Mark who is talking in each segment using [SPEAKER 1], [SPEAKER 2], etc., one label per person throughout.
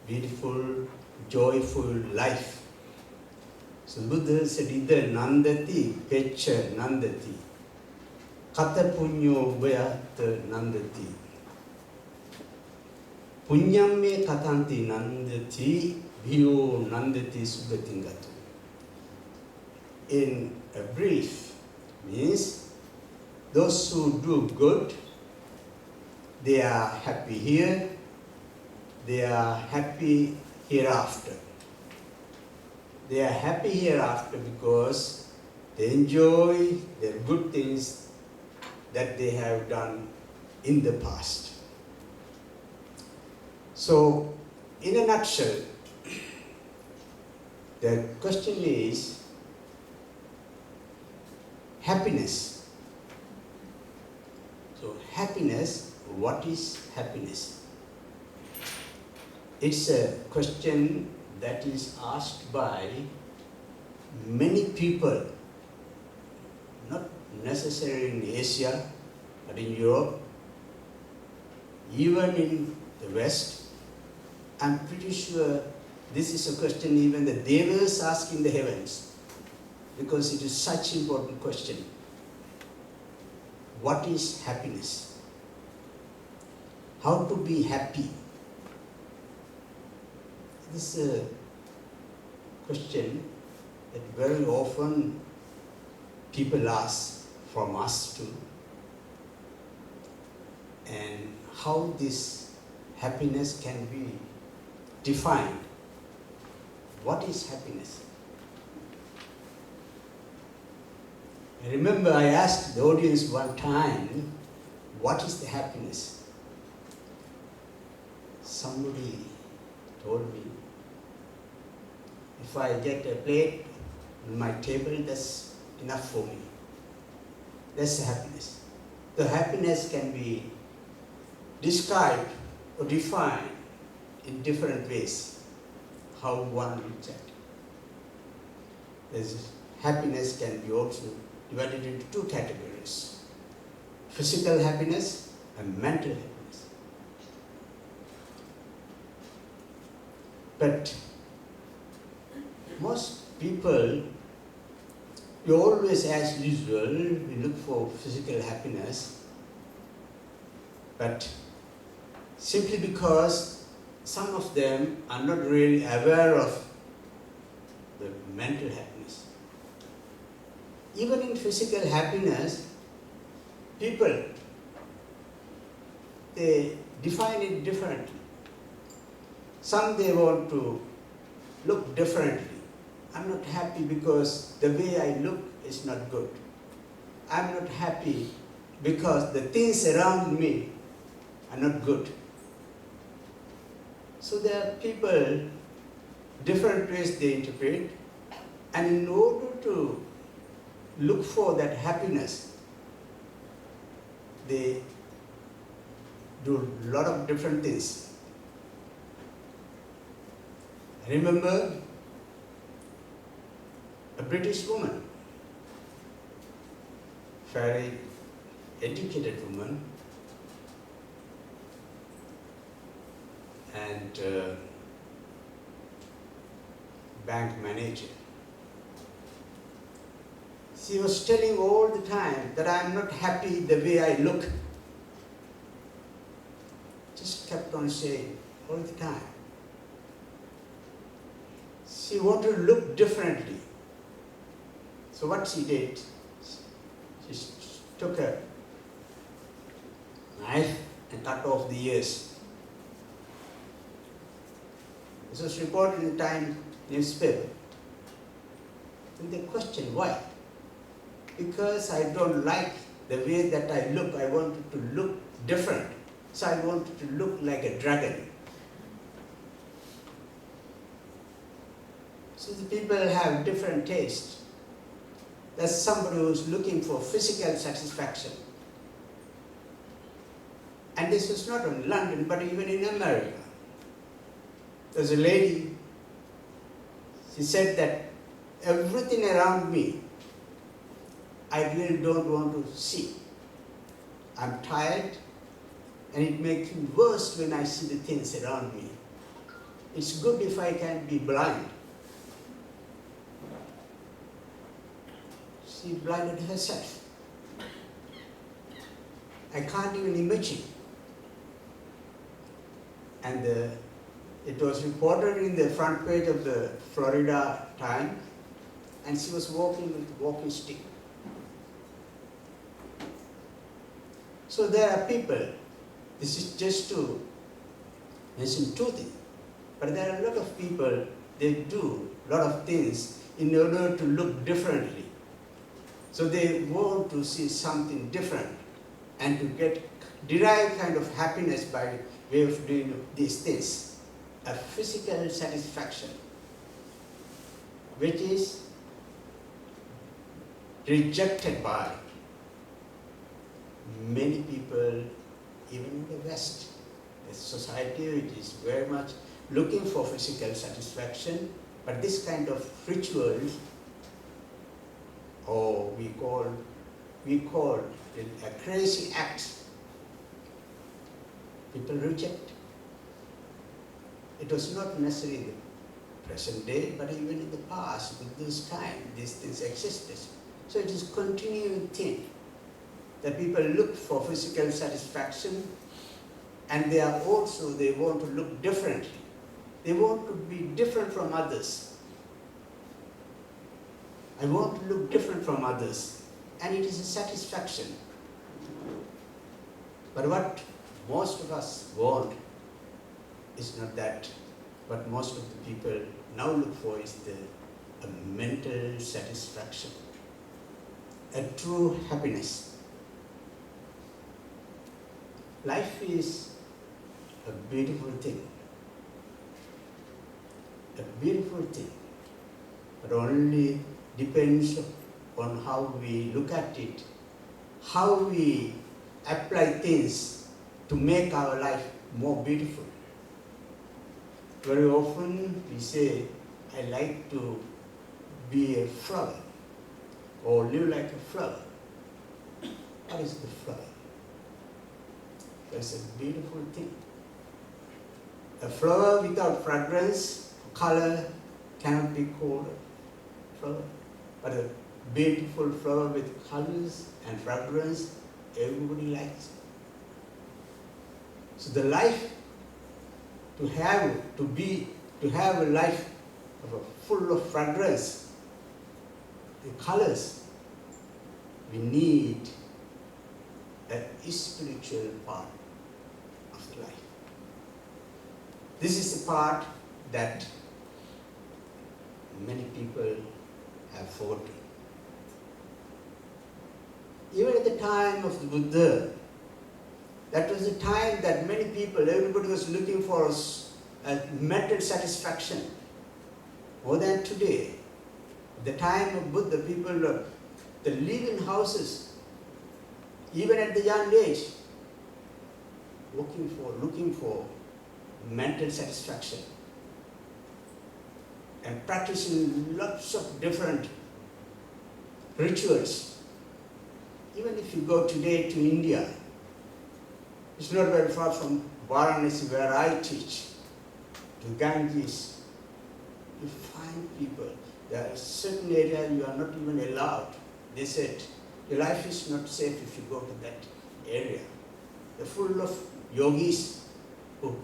[SPEAKER 1] beautiful, joyful life. So Buddha said, Ida nandati, pecha nandati, kata punyo bayata nandati, punyam me katanti nandati, bhiyo nandati sugatingatu. In a brief, means those who do good, they are happy here, they are happy hereafter. They are happy hereafter because they enjoy the good things that they have done in the past. So, in a nutshell, the question is happiness. So, happiness, what is happiness? It's a question that is asked by many people, not necessarily in Asia, but in Europe, even in the West. I'm pretty sure this is a question even the devas ask in the heavens, because it is such an important question. What is happiness? How to be happy? This is a question that very often people ask from us too. And how this happiness can be defined. What is happiness? I remember I asked the audience one time, what is the happiness? Somebody told me, if I get a plate on my table, that's enough for me. That's happiness. The happiness can be described or defined in different ways, how one looks at it. Happiness can be also divided into two categories: physical happiness and mental happiness. But most people, you always, as usual, we look for physical happiness, but simply because some of them are not really aware of the mental happiness. Even in physical happiness, people, they define it differently. Some they want to look differently. I'm not happy because the way I look is not good. I'm not happy because the things around me are not good. So there are people, different ways they interpret, and in order to look for that happiness, they do a lot of different things. I remember a British woman, very educated woman, and bank manager. She was telling all the time that I'm not happy the way I look. Just kept on saying all the time. She wanted to look differently. So what she did, she took a knife and cut off the ears. This was reported in the Times newspaper. And they questioned why. Because I don't like the way that I look. I wanted to look different. So I wanted to look like a dragon. So the people have different tastes. There's somebody who's looking for physical satisfaction. And this is not in London, but even in America. There's a lady, she said that everything around me, I really don't want to see. I'm tired, and it makes me worse when I see the things around me. It's good if I can be blind. She blinded herself. I can't even imagine. And it was reported in the front page of the Florida Times, and she was walking with a walking stick. So there are people, this is just to mention two things, but there are a lot of people, they do a lot of things in order to look differently. So they want to see something different and to derive kind of happiness by way of doing these things. A physical satisfaction, which is rejected by many people, even in the West. The society which is very much looking for physical satisfaction, but this kind of rituals, or we call it a crazy act, people reject. It was not necessarily in the present day, but even in the past, with this time, these things existed. So it is a continuing thing that people look for physical satisfaction, and they want to look differently. They want to be different from others. I want to look different from others, and it is a satisfaction. But what most of us want is not that. What most of the people now look for is a mental satisfaction, a true happiness. Life is a beautiful thing. A beautiful thing, but only depends on how we look at it, how we apply things to make our life more beautiful. Very often we say, I like to be a flower or live like a flower. What is the flower? That's a beautiful thing. A flower without fragrance, color cannot be called a flower. But a beautiful flower with colors and fragrance, everybody likes it. So the life, to have a life full of fragrance, the colors, we need a spiritual part of the life. This is the part that many people have forgotten. Even at the time of the Buddha, that was the time that many people, everybody was looking for a mental satisfaction. More than today. At the time of Buddha, people they live in houses, even at the young age, looking for mental satisfaction, and practicing lots of different rituals. Even if you go today to India, it's not very far from Varanasi where I teach, to Ganges, you find people, there are certain areas you are not even allowed. They said, your life is not safe if you go to that area. They're full of yogis who,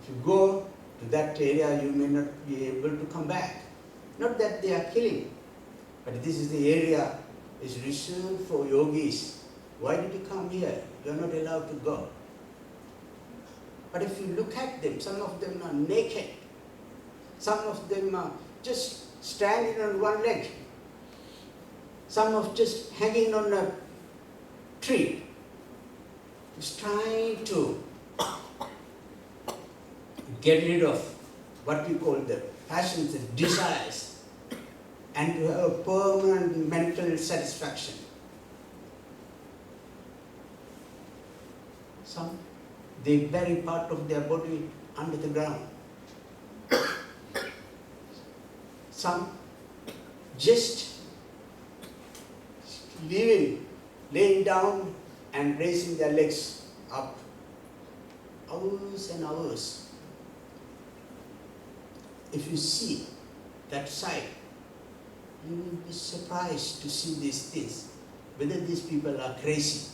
[SPEAKER 1] if you go to that area, you may not be able to come back. Not that they are killing, but this is the area is reserved for yogis. Why did you come here? You are not allowed to go. But if you look at them, some of them are naked. Some of them are just standing on one leg. Some of just hanging on a tree. Just trying to get rid of what we call the passions and desires, and to have a permanent mental satisfaction. Some, they bury part of their body under the ground. Some just laying down and raising their legs up, hours and hours. if you see that side, you will be surprised to see these things. Whether these people are crazy,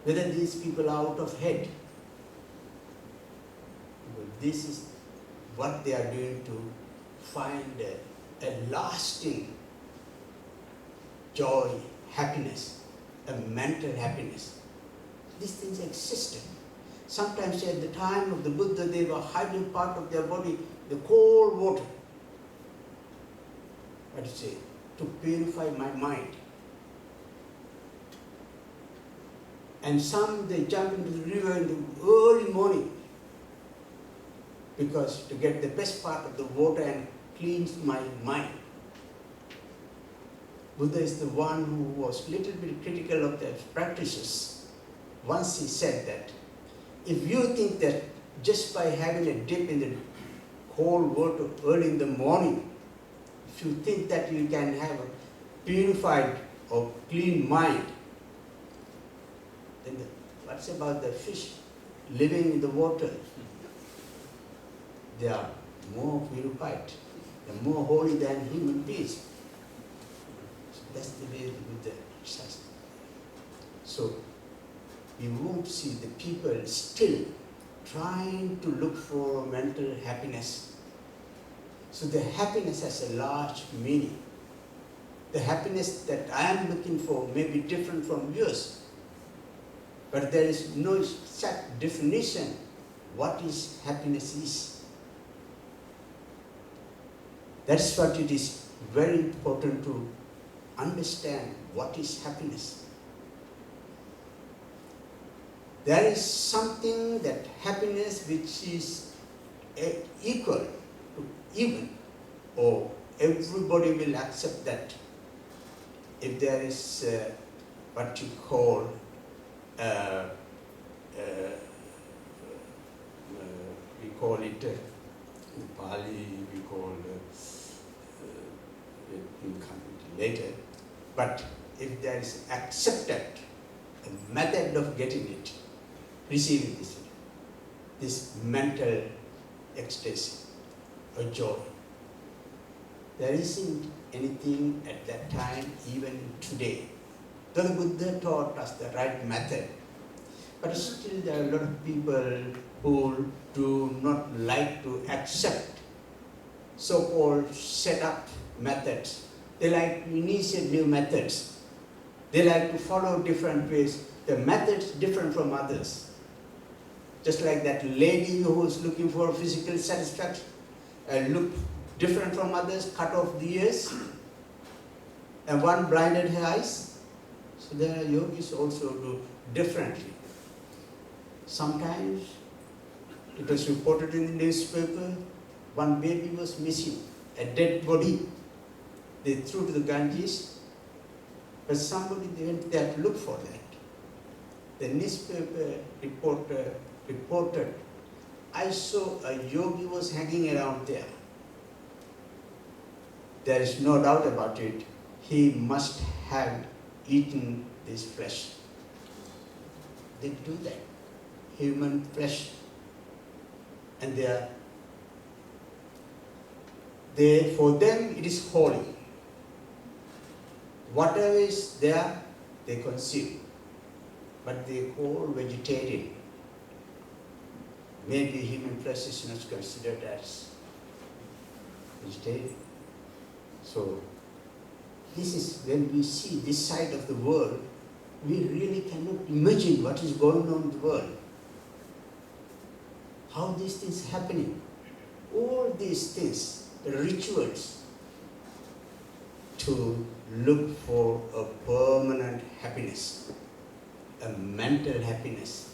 [SPEAKER 1] whether these people are out of head. But this is what they are doing to find a lasting joy, happiness, a mental happiness. These things existed. Sometimes at the time of the Buddha, they were hiding part of their body, the cold water. What to say? To purify my mind. And some, they jump into the river in the early morning because to get the best part of the water and cleanse my mind. Buddha is the one who was a little bit critical of their practices. Once he said that, if you think that just by having a dip in the cold water early in the morning, if you think that you can have a purified or clean mind, then what's about the fish living in the water? They are more purified, they are more holy than human beings. So that's the way the Buddha says. So you won't see the people still trying to look for mental happiness. So the happiness has a large meaning. The happiness that I am looking for may be different from yours. But there is no exact definition what is happiness is. That's what it is very important to understand what is happiness. There is something that happiness which is equal to even, or everybody will accept that. If there is what you call we call it in Pali, we call it will come later. But if there is accepted a method of getting it, receiving this mental ecstasy or joy, there isn't anything at that time, even today. Though the Buddha taught us the right method, but still there are a lot of people who do not like to accept so-called set-up methods. They like to initiate new methods. They like to follow different ways. The methods different from others. Just like that lady who is looking for physical satisfaction, look different from others, cut off the ears, and one blinded her eyes. So there are yogis also do differently. Sometimes it was reported in the newspaper, one baby was missing, a dead body. They threw to the Ganges, but somebody went there to look for that. The newspaper reporter reported, I saw a yogi was hanging around there. There is no doubt about it, he must have eaten this flesh. They do that, human flesh. And for them it is holy. Whatever is there, they consume. But they call vegetarian. Maybe human flesh is not considered as vegetarian. So, this is when we see this side of the world, we really cannot imagine what is going on in the world. How these things are happening. All these things, the rituals, to look for a permanent happiness, a mental happiness.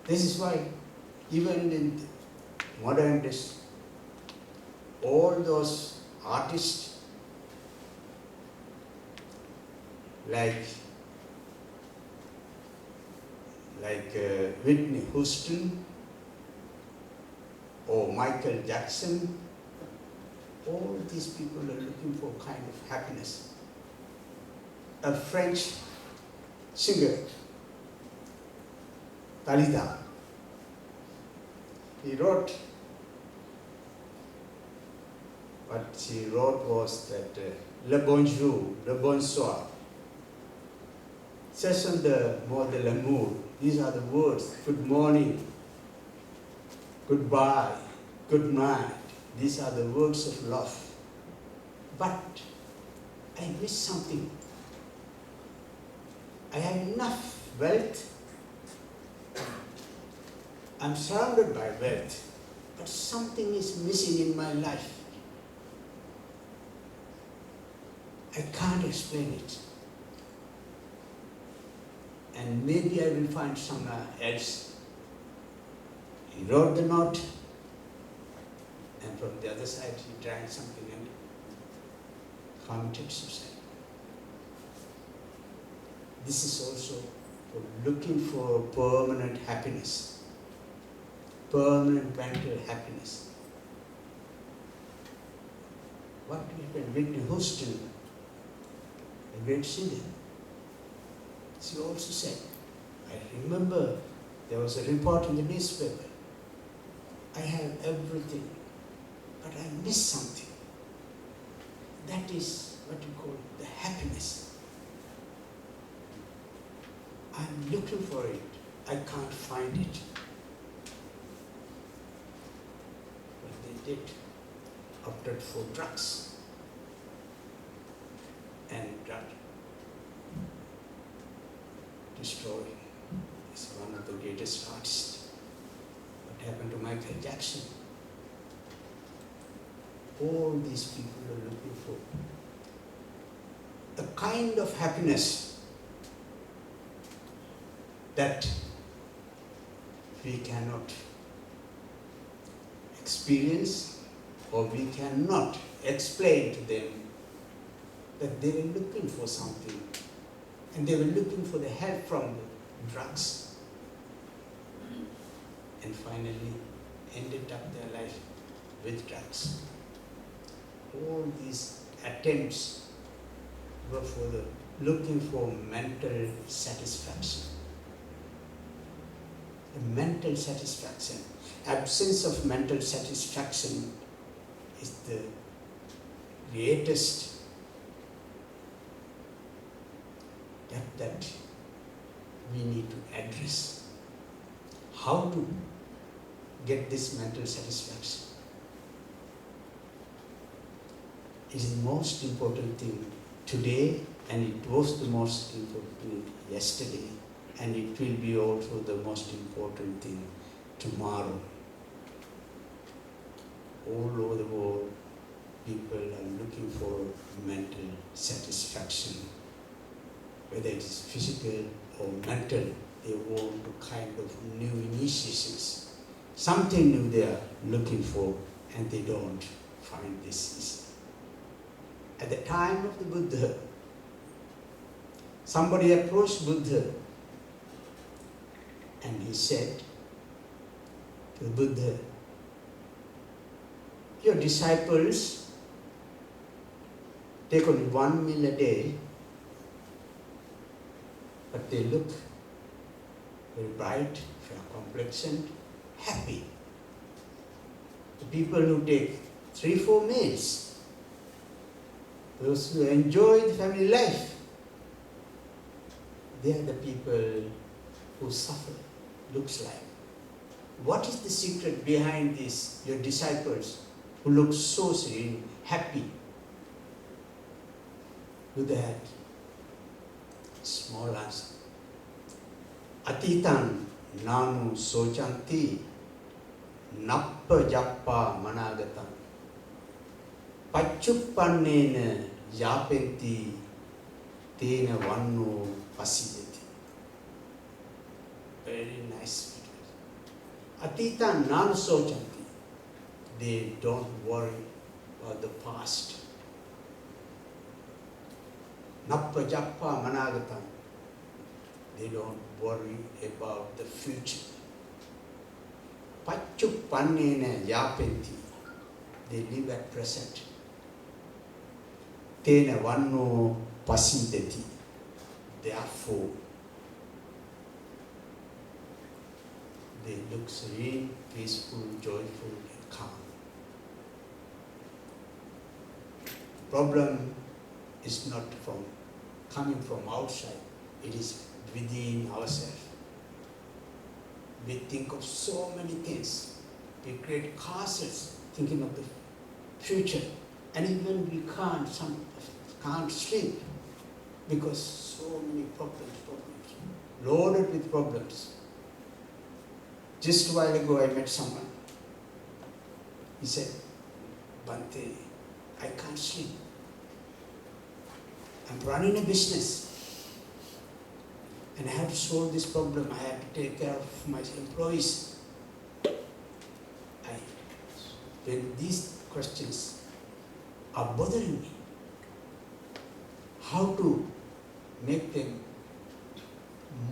[SPEAKER 1] This is why even in modern days, all those artists like Whitney Houston or Michael Jackson, all these people are looking for kind of happiness. A French singer, Dalida, he wrote what she wrote was that le bonjour, le bonsoir, ce sont the mots de l'amour. These are the words. Good morning, goodbye, good night. These are the words of love. But I miss something. I have enough wealth. I'm surrounded by wealth, but something is missing in my life. I can't explain it. And maybe I will find somewhere else. He wrote the note, and from the other side he drank something and committed suicide. This is also for looking for permanent happiness, permanent mental happiness. What happened? Whitney Houston, a great singer, she also said, I remember there was a report in the newspaper. I have everything, but I miss something. That is what you call the happiness. I'm looking for it. I can't find it. What they did, opted for drugs and drug destroying. Is one of the greatest artists. What happened to Michael Jackson? All these people are looking for the kind of happiness that we cannot experience or we cannot explain to them, that they were looking for something and they were looking for the help from the drugs and finally ended up their life with drugs. All these attempts were for the looking for mental satisfaction. The mental satisfaction, absence of mental satisfaction is the greatest that we need to address. How to get this mental satisfaction? It is the most important thing today, and it was the most important thing yesterday, and it will be also the most important thing tomorrow. All over the world, people are looking for mental satisfaction. Whether it is physical or mental, they want a kind of new initiations. Something new they are looking for, and they don't find this. At the time of the Buddha, somebody approached Buddha and he said to the Buddha, your disciples take only 1 meal a day, but they look very bright, fair complexioned, happy. The people who take 3-4 meals, those who enjoy the family life, they are the people who suffer, looks like. What is the secret behind this, your disciples who look so serene, happy? Buddha had small answer. Atitan nanu sochanti nappa jappa managatan Pachuppannena yapenti tena vanno pasideti. Very nice. Atitan nanu sochanti. They don't worry about the past. Nappa jappa managatan. They don't worry about the future. Pachuppannena yapenti. They live at present. Tena vanno pasideti. Therefore, they look serene, peaceful, joyful, and calm. problem is not coming from outside, it is within ourselves. We think of so many things. We create castles thinking of the future, and even we can't sleep because so many problems, loaded with problems. Just a while ago I met someone. He said, Bhante, I can't sleep. I'm running a business and I have to solve this problem. I have to take care of my employees. When these questions are bothering me, how to make them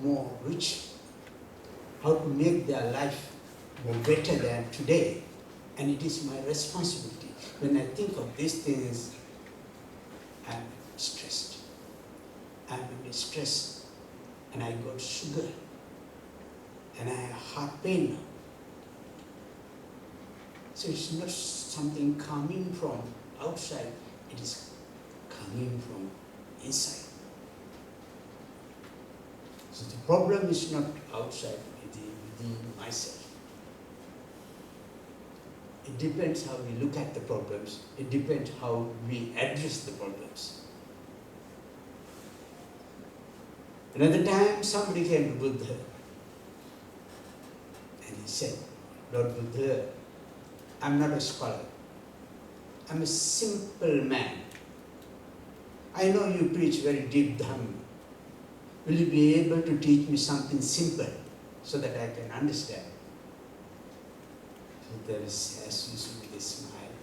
[SPEAKER 1] more rich, how to make their life more better than today. And it is my responsibility. When I think of these things, I'm stressed. I'm a bit stressed, and I got sugar, and I have heart pain now. So it's not something coming from outside, it is coming from inside. So the problem is not outside, it is within myself. It depends how we look at the problems. It depends how we address the problems. Another time, somebody came to Buddha and he said, Lord Buddha, I'm not a scholar. I'm a simple man. I know you preach very deep Dhamma. Will you be able to teach me something simple so that I can understand? There is, as usual, with a smile.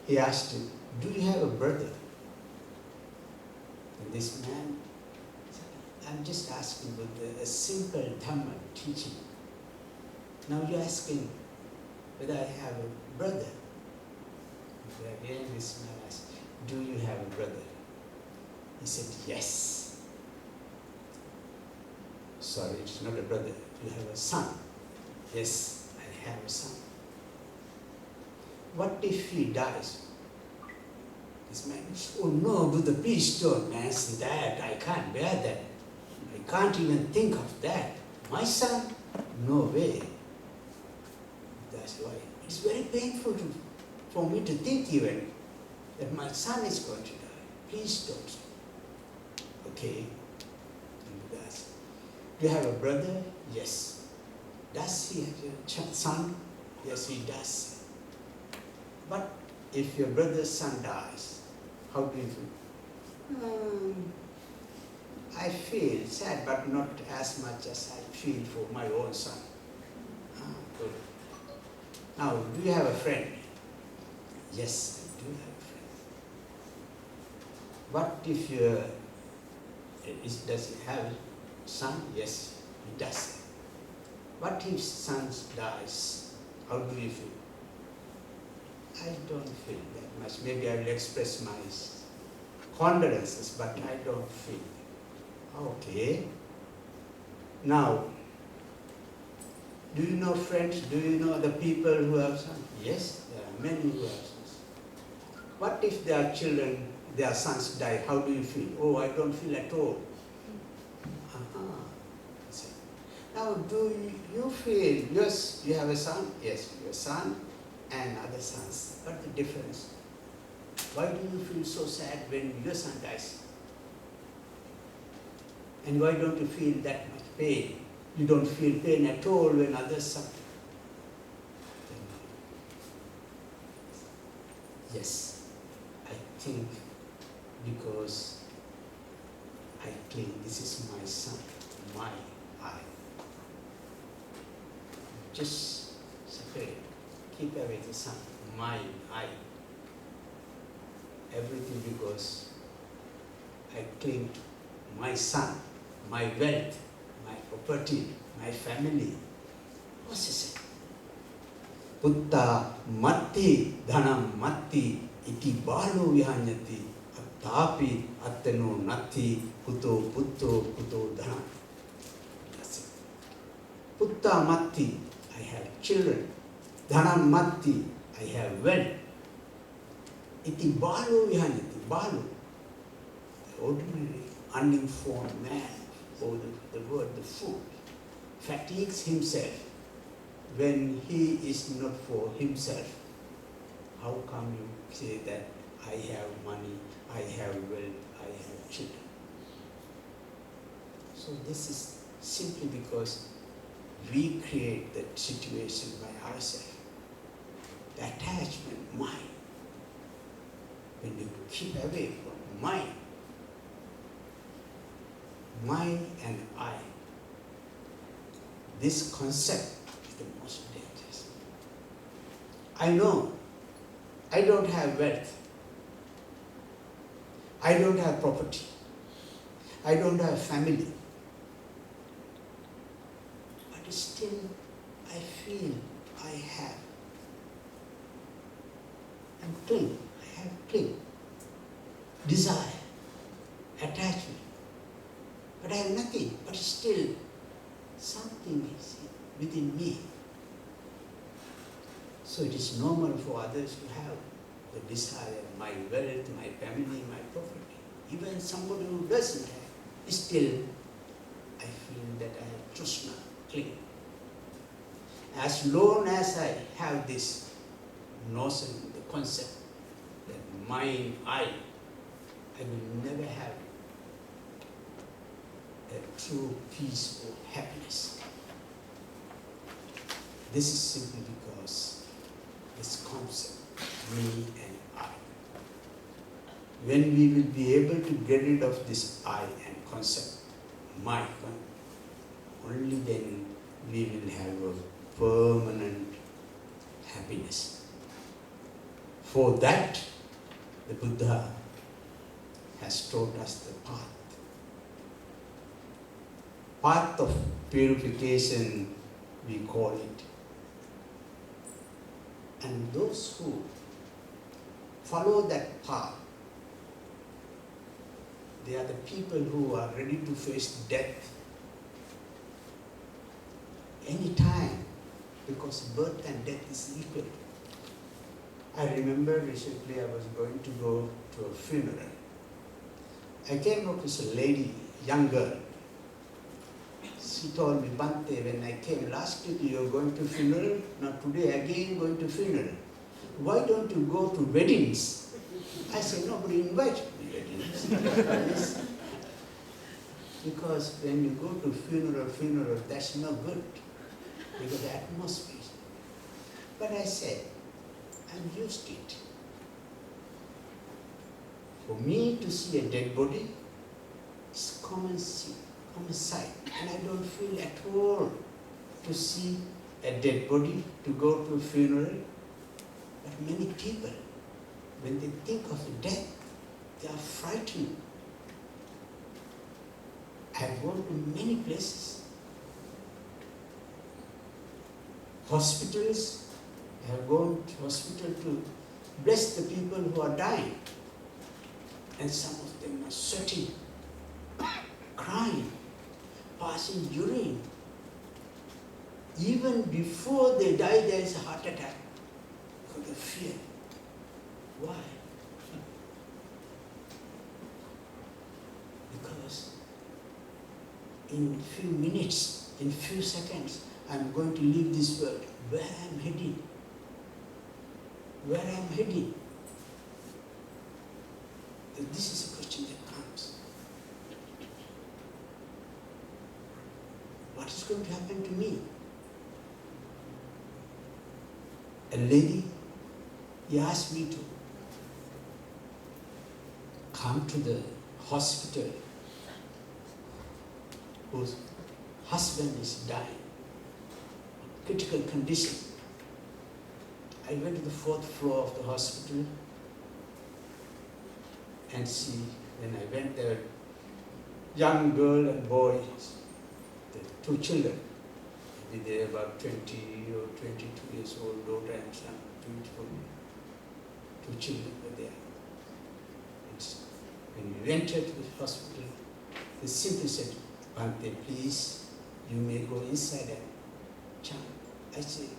[SPEAKER 1] He asked him, do you have a brother? And this man said, I'm just asking with a simple Dhamma teaching. Now you're asking whether I have a brother. And again this man asked, do you have a brother? He said, yes. Sorry, it's not a brother. You have a son. Yes. I have a son. What if he dies? This man, oh no, Buddha, please don't mention that. I can't bear that. I can't even think of that. My son? No way. That's why it's very painful for me to think even that my son is going to die. Please don't. Okay. And Buddha asked, do you have a brother? Yes. Does he have a son? Yes, he does. But if your brother's son dies, how do you feel? I feel sad, but not as much as I feel for my own son. Good. Now, do you have a friend? Yes, I do have a friend. What if does he have a son? Yes, he does. What if son dies? How do you feel? I don't feel that much. Maybe I will express my condolences, but I don't feel. Okay. Now, do you know friends? Do you know the people who have sons? Yes, there are many who have sons. What if their children, their sons die? How do you feel? Oh, I don't feel at all. Now, do you feel, yes, you have a son? Yes, your son and other sons. What's the difference? Why do you feel so sad when your son dies? And why don't you feel that much pain? You don't feel pain at all when others suffer. Yes, I think because I claim this is my son, my I. Just separate, keep away the son, my I. Everything because I claim my son, my wealth, my property, my family. What's he say? Putta matti dhanam matti iti balu vihanyati attapi attano natti kuto dhanam. That's it. Putta matti, I have children. Dhanam matti, I have wealth. iti balu vihanati, balu, the ordinary, uninformed man, or the word, the fool, fatigues himself when he is not for himself. How come you say that I have money, I have wealth, I have children? So this is simply because we create that situation by ourselves. The attachment, mind. When you keep away from mind and I, this concept is the most dangerous. I know I don't have wealth. I don't have property. I don't have family. But still, I feel I have. I'm cling. I have cling. Desire. Attachment. But I have nothing. But still, something is within me. So it is normal for others to have the desire, my wealth, my family, my property. Even somebody who doesn't have, still I feel that I have trusna, cling. As long as I have this notion, the concept that mine, I will never have a true peace or happiness. This is simply because this concept, me and I. When we will be able to get rid of this I and concept, my, only then we will have a permanent happiness. For that, the Buddha has taught us the path. Path of purification, we call it. And those who follow that path, they are the people who are ready to face death any time, because birth and death is equal. I remember recently I was going to go to a funeral. I came across a lady, young girl. She told me, Bhante, when I came last week, you were going to funeral, now today again going to funeral. Why don't you go to weddings? I said, nobody invited me to weddings. Because when you go to funeral, that's no good. Because the atmosphere. But I said, I'm used to it. For me to see a dead body is common sight. And I don't feel at all to see a dead body, to go to a funeral. But many people, when they think of death, they are frightened. I have gone to many places. Hospitals, I have gone to hospital to bless the people who are dying. And some of them are sweating, crying, passing urine. Even before they die, there is a heart attack because of fear. Why? Because in few minutes, in few seconds, I'm going to leave this world. Where I'm heading? Where I'm heading? This is a question that comes. What is going to happen to me? A lady, he asked me to come to the hospital whose husband is dying, critical condition. I went to the 4th floor of the hospital and see, when I went there, young girl and boy, the 2 children, maybe they were about 20 or 22 years old, daughter and son, beautiful 2 children were there. And when we entered the hospital, they simply said, Bhante, please, you may go inside and chant. I said,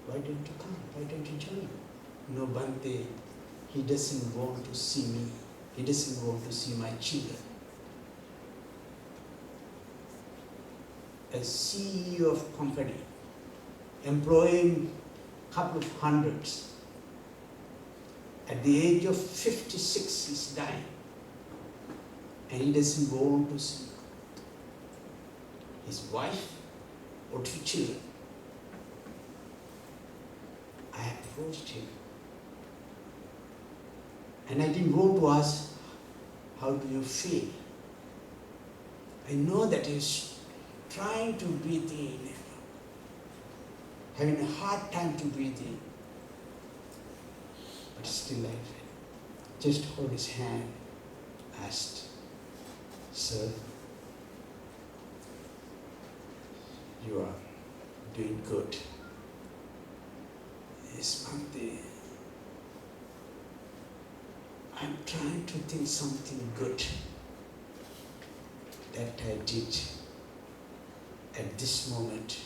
[SPEAKER 1] why don't you come? Why don't you join? No, Bhante, he doesn't want to see me. He doesn't want to see my children. A CEO of company, employing a couple of hundreds. At the age of 56, he's dying. And he doesn't want to see his wife or 2 children. I approached him. And I didn't want to ask, how do you feel? I know that he's trying to breathe in, having a hard time to breathe in. But still I just hold his hand, asked, "Sir, you are doing good." Yes, Bhante, I'm trying to think something good that I did at this moment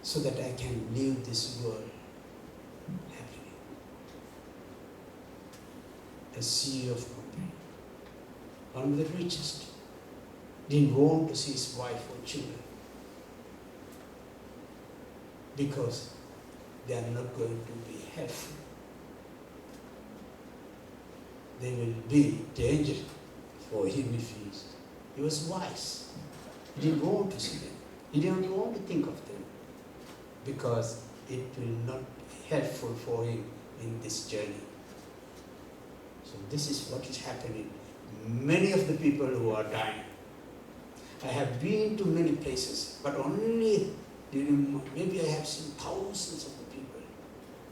[SPEAKER 1] so that I can leave this world happily. A CEO of company, one of the richest, didn't want to see his wife or children because they are not going to be helpful. They will be dangerous for him if he was wise. He didn't want to see them. He didn't want to think of them because it will not be helpful for him in this journey. So this is what is happening. Many of the people who are dying. I have been to many places, but only during, maybe I have seen thousands of the people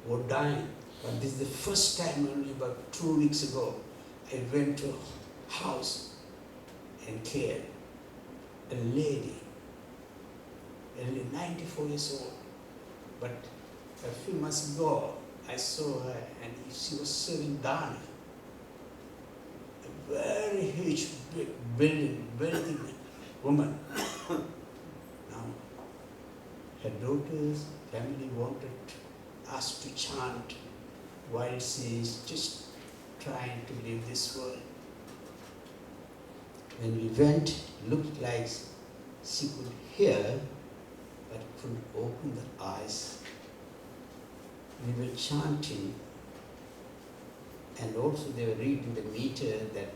[SPEAKER 1] who are dying. But this is the first time, only about 2 weeks ago, I went to a house and cared. A lady, only 94 years old, but a few months ago, I saw her and she was serving dana. A very huge, big building, wealthy woman. Now, her daughter's family wanted us to chant while she is just trying to leave this world. When we went, looked like she could hear, but couldn't open the eyes. We were chanting, and also they were reading the meter that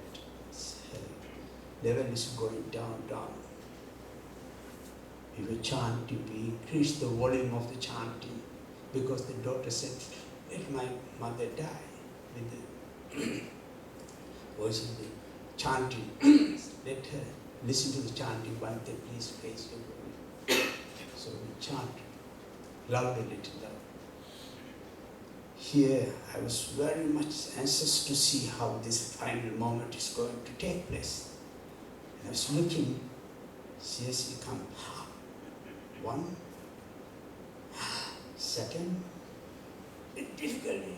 [SPEAKER 1] level is going down, down. We were chanting, we increased the volume of the chanting, because the daughter said, "Let my mother die," with the voice of the chanting. Let her listen to the chanting. Bhante, please praise you. So we chant louder, little louder. Here, I was very much anxious to see how this final moment is going to take place. And I was looking, she has become one, second, difficulty,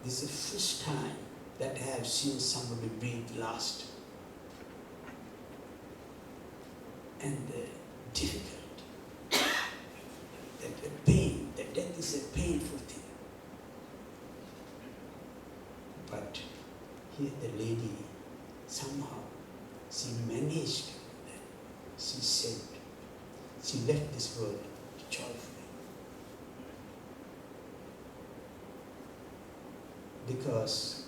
[SPEAKER 1] this is the first time that I have seen somebody breathe last. And the difficulty, that the pain, that death is a painful thing. But here the lady, somehow, she managed, she said, she left this world joyfully. Because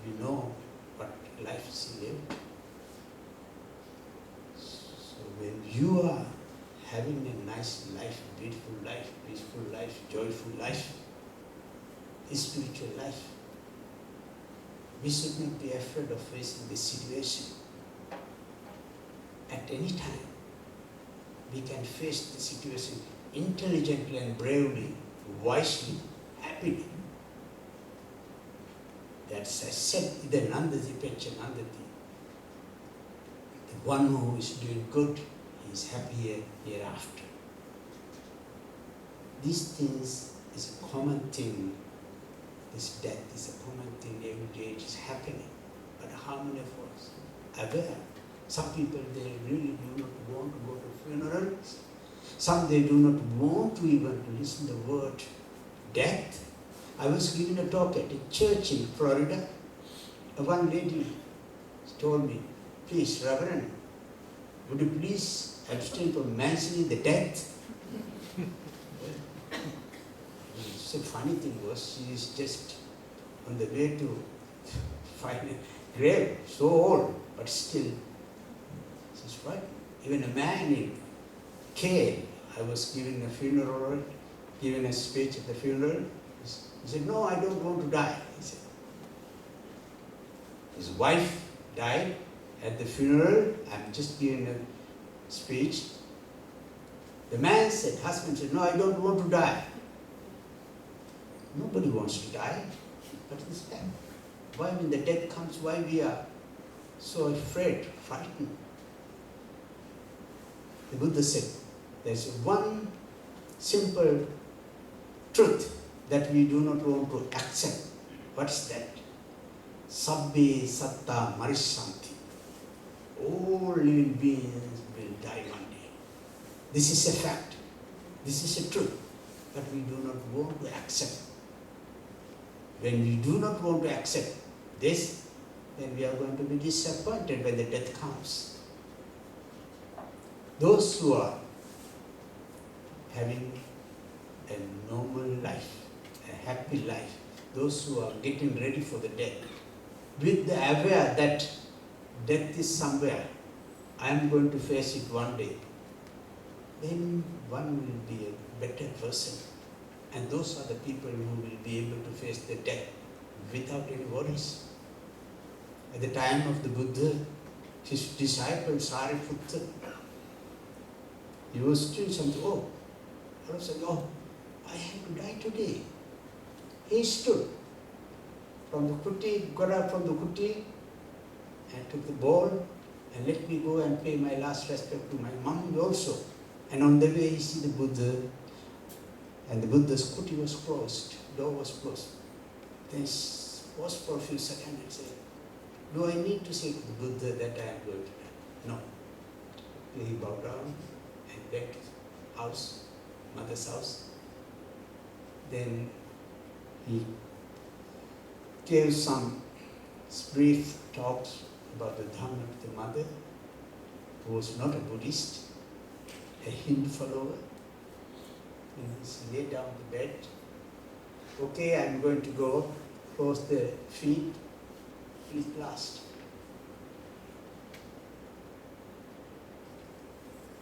[SPEAKER 1] we know what life she lived. So when you are having a nice life, beautiful life, peaceful life, joyful life, spiritual life, we should not be afraid of facing this situation. At any time, we can face the situation intelligently and bravely, wisely, happily. That's I said, the Nandati Pecha Nandati. The one who is doing good, he is happy hereafter. These things is a common thing. This death is a common thing every day. It is happening. But how many of us are aware? Some people, they really do not want to go to funerals. Some they do not want to even listen the word death. I was giving a talk at a church in Florida. One lady told me, please, Reverend, would you please abstain from mentioning the death? The funny thing was, she is just on the way to find a grave, so old, but still, she's right. Even a man in Cain, I was giving a funeral, giving a speech at the funeral. He said, no, I don't want to die. He said. His wife died at the funeral. I'm just giving a speech. The man said, husband said, no, I don't want to die. Nobody wants to die. But this time, why when the death comes, why we are so afraid, frightened? The Buddha said, there's one simple truth that we do not want to accept. What's that? Sabbe satta marishanti. All living beings will die one day. This is a fact. This is a truth. But we do not want to accept. When we do not want to accept this, then we are going to be disappointed when the death comes. Those who are having a normal life, a happy life, those who are getting ready for the death, with the aware that death is somewhere, I am going to face it one day, then one will be a better person. And those are the people who will be able to face the death without any worries. At the time of the Buddha, his disciple Sariputta, he was doing something, I was saying, I have to die today. He stood from the kuti, got up from the kuti, and took the bowl, and let me go and pay my last respect to my mom also. And on the way, he see the Buddha, and the Buddha's kuti was closed, door was closed. Then he paused for a few seconds and said, do I need to say to the Buddha that I am going to die? No. Then he bowed down and back to the house, mother's house. Then he gave some brief talks about the Dhamma to the mother, who was not a Buddhist, a Hindu follower. He lay down the bed. Okay, I'm going to go. Close the feet. Please last.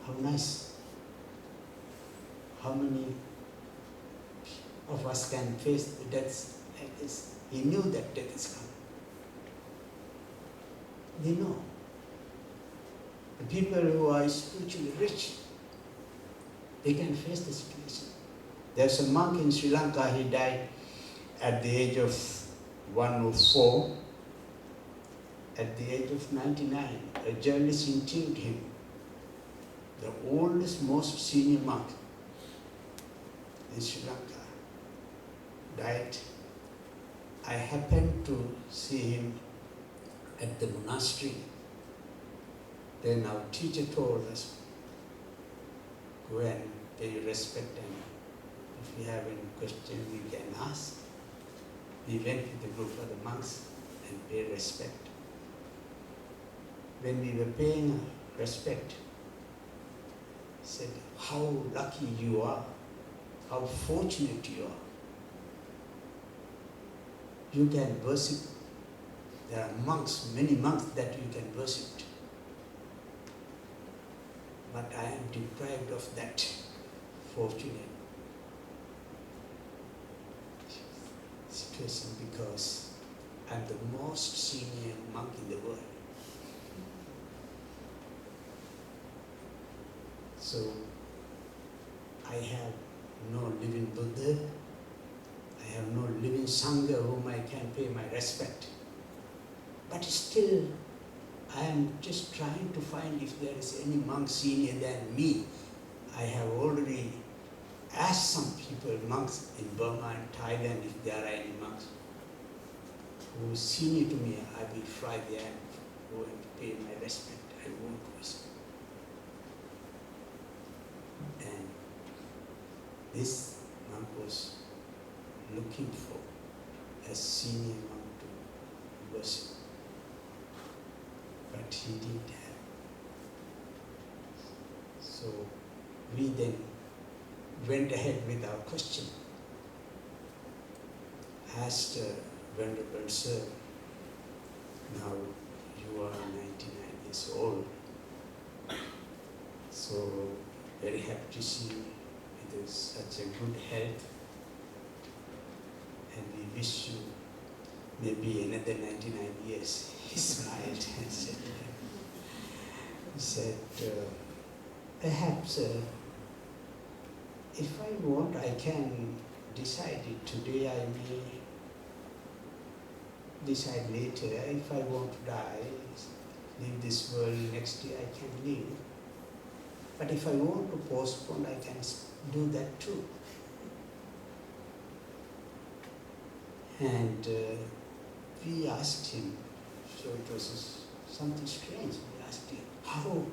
[SPEAKER 1] How nice. How many of us can face the death like this? He knew that death is coming. They know. The people who are spiritually rich, they can face the situation. There's a monk in Sri Lanka, he died at the age of 104. At the age of 99, a journalist interviewed him, the oldest, most senior monk in Sri Lanka, died. I happened to see him at the monastery. Then our teacher told us, go and pay respect, and if you have any question, we can ask. We went with the group of the monks and paid respect. When we were paying respect, he said, how lucky you are, how fortunate you are. You can worship. There are monks, many monks that you can worship. But I am deprived of that fortunate situation because I'm the most senior monk in the world. So I have no living Buddha, I have no living Sangha whom I can pay my respect. But still, I am just trying to find if there is any monk senior than me. I have already asked some people, monks in Burma and Thailand, if there are any monks who is senior to me. I will fly there and go and pay my respect. I won't worship. And this monk was looking for a senior monk to worship, but he didn't have. So we then went ahead with our question. Asked Venerable Tzer, now you are 99 years old, so very happy to see you with such a good health, and we wish you maybe another 99 years. He smiled and said, perhaps if I want, I can decide it today. I may decide later. If I want to die, leave this world, next year I can leave. But if I want to postpone, I can do that too. And we asked him, so it was something strange. We asked him, how,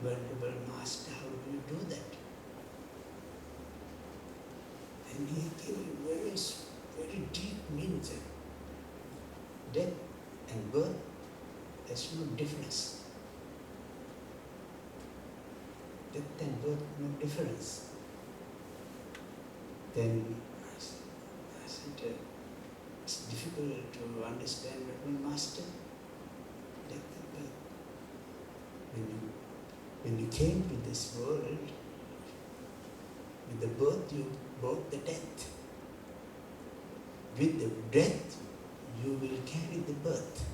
[SPEAKER 1] Venerable Master, how do you do that? And he gave very deep meaning. Death and birth, there's no difference. Death and birth, no difference. Then I said, it's difficult to understand, Venerable Master, death and birth. When you came to this world, with the birth you brought the death. With the death you will carry the birth.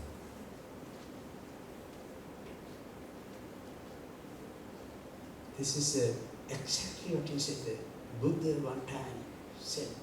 [SPEAKER 1] This is exactly what he said. The Buddha one time said,